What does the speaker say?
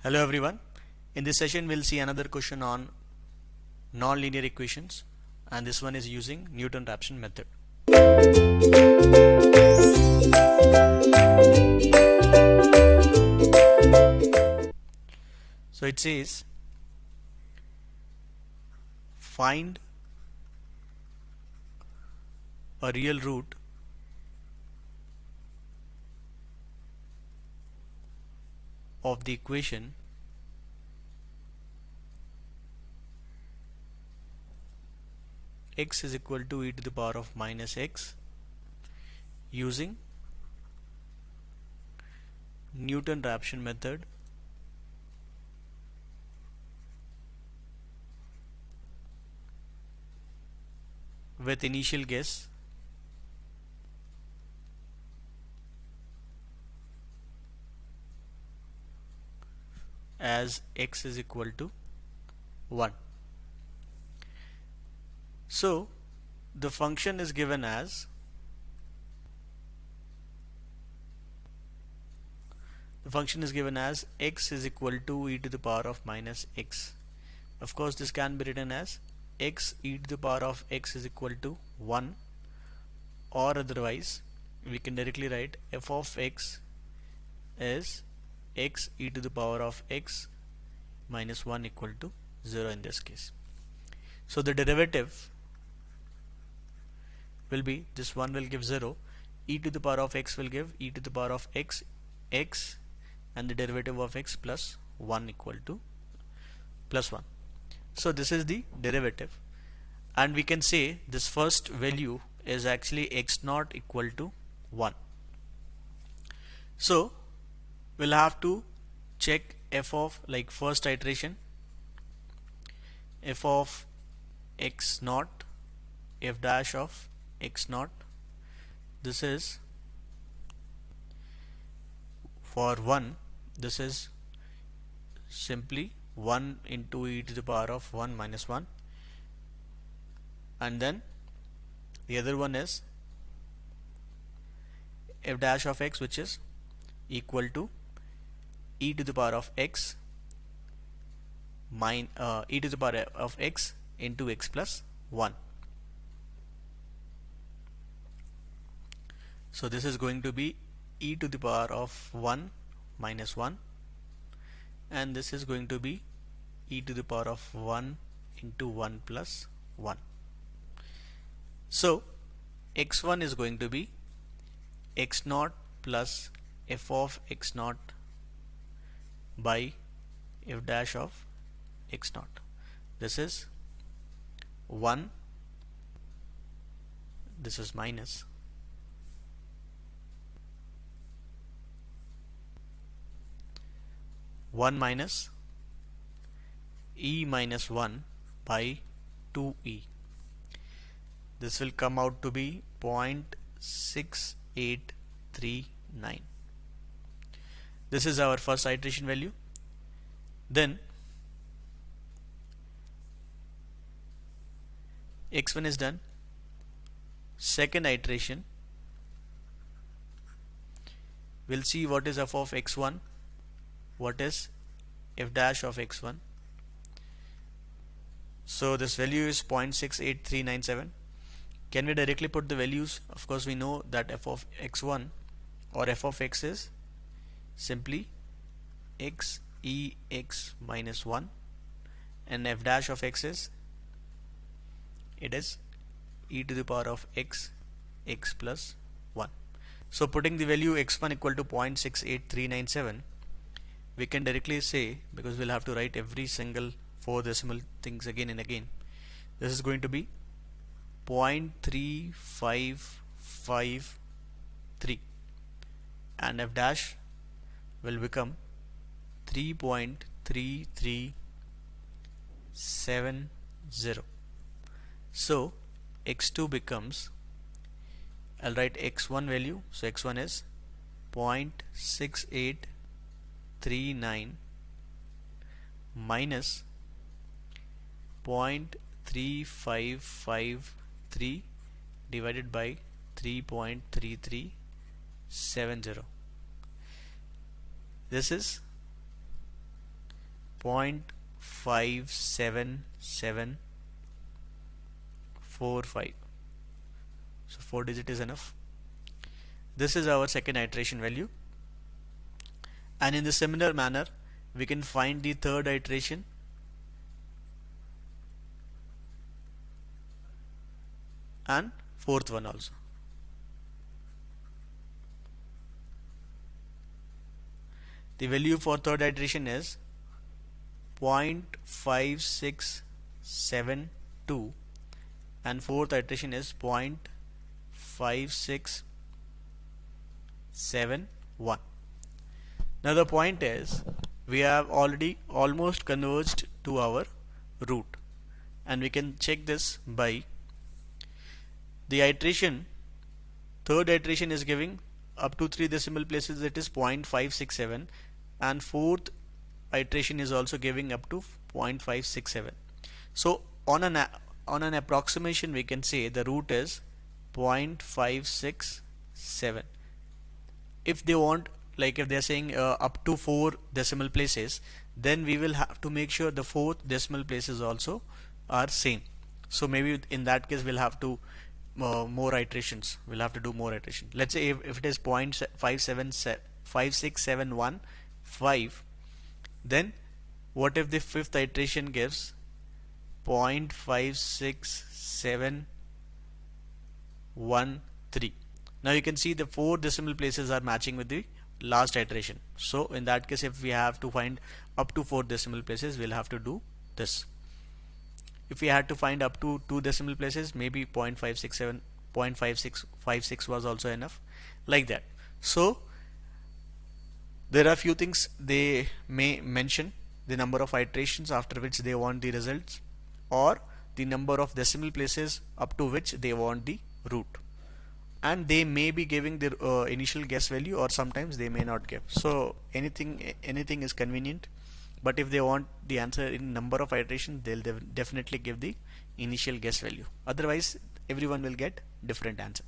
Hello everyone. In this session we'll see another question on non-linear equations, and this one is using Newton-Raphson method. So it says find a real root of the equation x is equal to e to the power of minus x using Newton-Raphson method with initial guess as x is equal to 1. So the function is given as x is equal to e to the power of minus x. Of course this can be written as x e to the power of x is equal to 1, or otherwise we can directly write f of x is x e to the power of x minus 1 equal to 0 in this case. So the derivative will be, this 1 will give 0, e to the power of x will give e to the power of x, and the derivative of x plus 1 equal to plus 1. So this is the derivative, and we can say this first value is actually x naught equal to 1. So we'll have to check f of, like, first iteration, f of x naught, f dash of x naught. This is for 1, this is simply 1 into e to the power of 1 minus 1, and then the other one is f dash of x, which is equal to e to the power of x e to the power of x into x plus 1. So this is going to be e to the power of 1 minus 1, and this is going to be e to the power of 1 into 1 plus 1. So x1 is going to be x naught plus f of x naught by f dash of x naught. This is 1, this is minus 1 minus e minus 1 by 2e. This will come out to be 0.6839. This is our first iteration value. Then x1 is done. Second iteration, we'll see what is f of x1, what is f dash of x1. So this value is 0.68397. Can we directly put the values? Of course we know that f of x1 or f of x is simply x e x minus 1, and f dash of x is, it is e to the power of x plus 1. So putting the value x1 equal to 0.68397, we can directly say, because we'll have to write every single 4 decimal things again and again, this is going to be 0.3553, and f dash will become 3.3370. So x2 becomes, I'll write x1 value, so x1 is 0.6839 minus 0.3553 divided by 3.3370. This is 0.57745. So 4 digit is enough. This is our second iteration value, and in the similar manner we can find the third iteration and fourth one also. The value for third iteration is 0.5672 and fourth iteration is 0.5671. Now the point is we have already almost converged to our root, and we can check this by the iteration. Third iteration is giving up to 3 decimal places, that is 0.567, and fourth iteration is also giving up to 0.567. So on an approximation we can say the root is 0.567. If they want, like if they are saying up to 4 decimal places, then we will have to make sure the fourth decimal places also are same. So maybe in that case we'll have to more iterations. We'll have to do more iterations. Let's say if it is 0.56715, then what if the fifth iteration gives 0.56713? Now you can see the 4 decimal places are matching with the last iteration. So in that case, if we have to find up to 4 decimal places, we'll have to do this. If we had to find up to 2 decimal places, maybe 0.567, 0.5656 was also enough, like that. So there are few things they may mention: the number of iterations after which they want the results, or the number of decimal places up to which they want the root, and they may be giving their initial guess value, or sometimes they may not give. So anything is convenient, but if they want the answer in number of iterations, they'll definitely give the initial guess value. Otherwise everyone will get different answer.